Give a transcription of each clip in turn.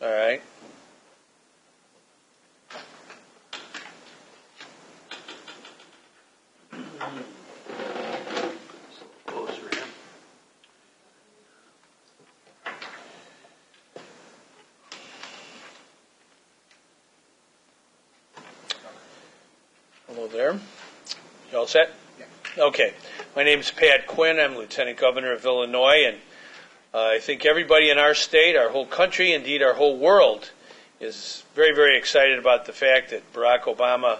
All right. Hello there. You all set? Yeah. Okay. My name is Pat Quinn. I'm Lieutenant Governor of Illinois, and I think everybody in our state, our whole country, indeed our whole world, is very, very excited about the fact that Barack Obama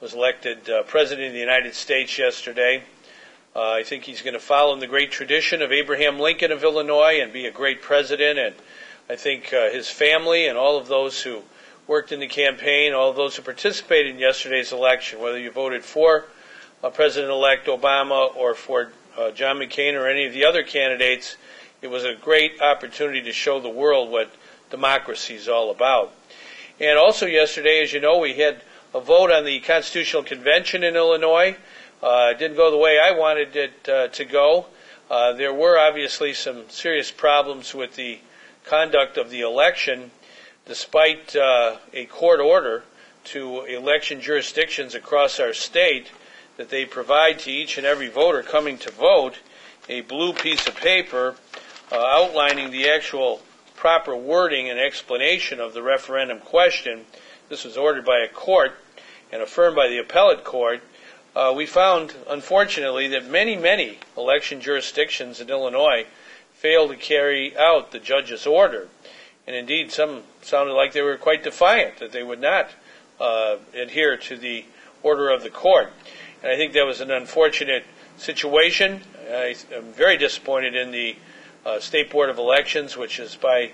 was elected President of the United States yesterday. I think he's going to follow in the great tradition of Abraham Lincoln of Illinois and be a great president, and I think his family and all of those who worked in the campaign, all of those who participated in yesterday's election, whether you voted for President-elect Obama or for John McCain or any of the other candidates, it was a great opportunity to show the world what democracy is all about. And also yesterday, as you know, we had a vote on the Constitutional Convention in Illinois. It didn't go the way I wanted it to go. There were obviously some serious problems with the conduct of the election, despite a court order to election jurisdictions across our state that they provide to each and every voter coming to vote a blue piece of paper outlining the actual proper wording and explanation of the referendum question. This was ordered by a court and affirmed by the appellate court. We found, unfortunately, that many election jurisdictions in Illinois failed to carry out the judge's order. And indeed, some sounded like they were quite defiant, that they would not adhere to the order of the court. And I think that was an unfortunate situation. I'm very disappointed in the State Board of Elections, which is by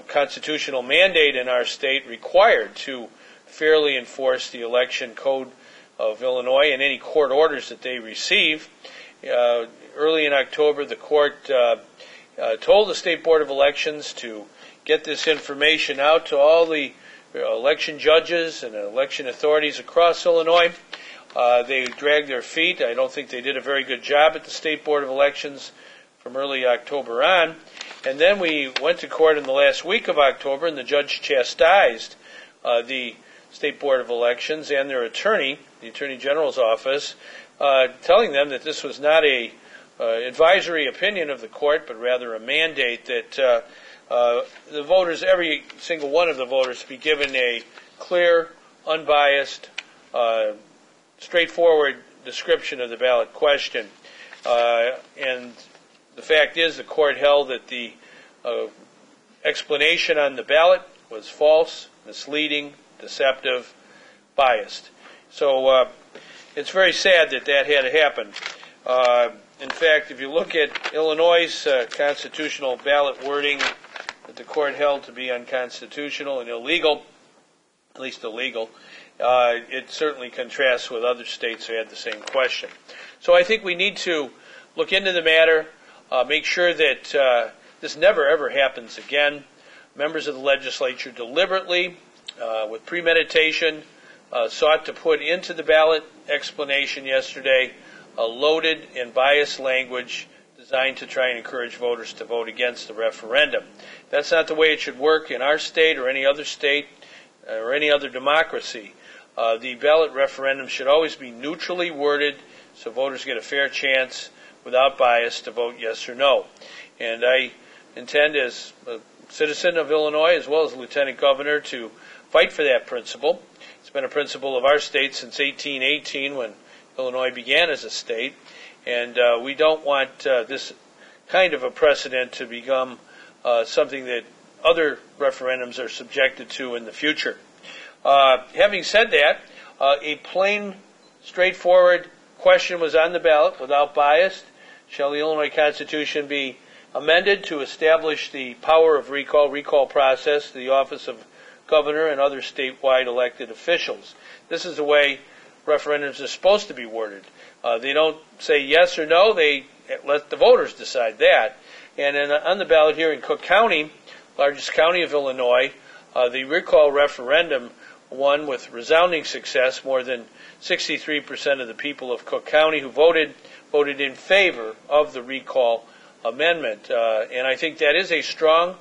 constitutional mandate in our state required to fairly enforce the election code of Illinois and any court orders that they receive. Early in October, the court told the State Board of Elections to get this information out to all the election judges and election authorities across Illinois. They dragged their feet. I don't think they did a very good job at the State Board of Elections from early October on. And then we went to court in the last week of October, and the judge chastised the State Board of Elections and their attorney, the Attorney General's office, telling them that this was not a advisory opinion of the court, but rather a mandate that the voters, every single one of the voters, be given a clear, unbiased, straightforward description of the ballot question. And the fact is, the court held that the explanation on the ballot was false, misleading, deceptive, biased. So it's very sad that that had to happen. In fact, if you look at Illinois' constitutional ballot wording that the court held to be unconstitutional and illegal, at least illegal, it certainly contrasts with other states who had the same question. So I think we need to look into the matter, make sure that this never ever happens again. Members of the legislature deliberately, with premeditation, sought to put into the ballot explanation yesterday a loaded and biased language designed to try and encourage voters to vote against the referendum. That's not the way it should work in our state or any other state or any other democracy. The ballot referendum should always be neutrally worded so voters get a fair chance without bias to vote yes or no. And I intend, as a citizen of Illinois as well as a lieutenant governor, to fight for that principle. It's been a principle of our state since 1818 when Illinois began as a state, and we don't want this kind of a precedent to become something that other referendums are subjected to in the future. Having said that, a plain, straightforward question was on the ballot without bias. Shall the Illinois Constitution be amended to establish the power of recall process to the office of governor and other statewide elected officials? This is the way referendums are supposed to be worded. They don't say yes or no, they let the voters decide that. And on the ballot here in Cook County, largest county of Illinois, the recall referendum won with resounding success. More than 63% of the people of Cook County who voted in favor of the recall amendment. And I think that is a strong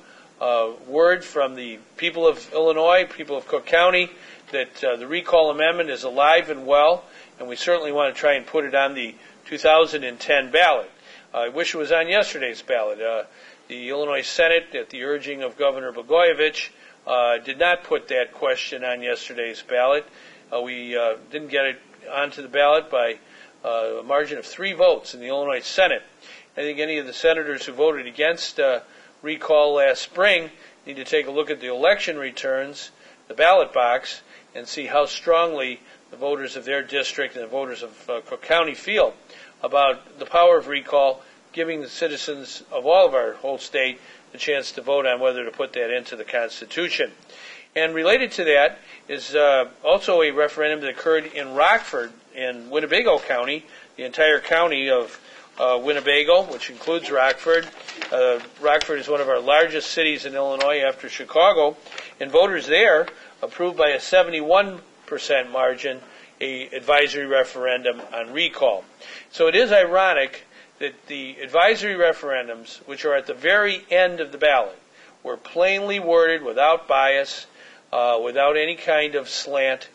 word from the people of Illinois, people of Cook County, that the recall amendment is alive and well, and we certainly want to try and put it on the 2010 ballot. I wish it was on yesterday's ballot. The Illinois Senate, at the urging of Governor Blagojevich, did not put that question on yesterday's ballot. We didn't get it onto the ballot by a margin of 3 votes in the Illinois Senate. I think any of the senators who voted against recall last spring need to take a look at the election returns, the ballot box, and see how strongly the voters of their district and the voters of Cook County feel about the power of recall, giving the citizens of all of our whole state the chance to vote on whether to put that into the Constitution. And related to that is also a referendum that occurred in Rockford in Winnebago County, the entire county of Winnebago, which includes Rockford. Rockford is one of our largest cities in Illinois after Chicago, and voters there approved by a 71% margin a advisory referendum on recall. So it is ironic that the advisory referendums, which are at the very end of the ballot, were plainly worded without bias, without any kind of slant.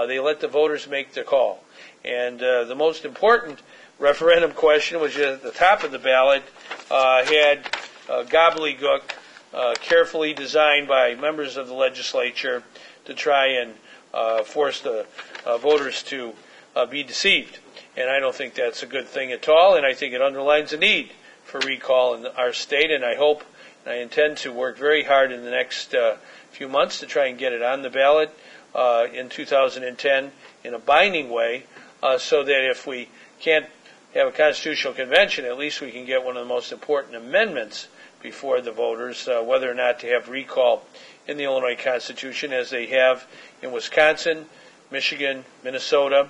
They let the voters make the call. And the most important referendum question, which is at the top of the ballot, had gobbledygook carefully designed by members of the legislature to try and force the voters to be deceived. And I don't think that's a good thing at all, and I think it underlines the need for recall in our state, and I hope and I intend to work very hard in the next few months to try and get it on the ballot in 2010 in a binding way, so that if we can't have a constitutional convention, at least we can get one of the most important amendments before the voters, whether or not to have recall in the Illinois Constitution, as they have in Wisconsin, Michigan, Minnesota,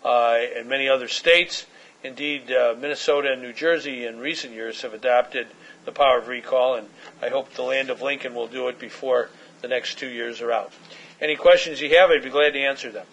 and many other states. Indeed, Minnesota and New Jersey in recent years have adopted the power of recall, and I hope the land of Lincoln will do it before the next 2 years are out. Any questions you have, I'd be glad to answer them.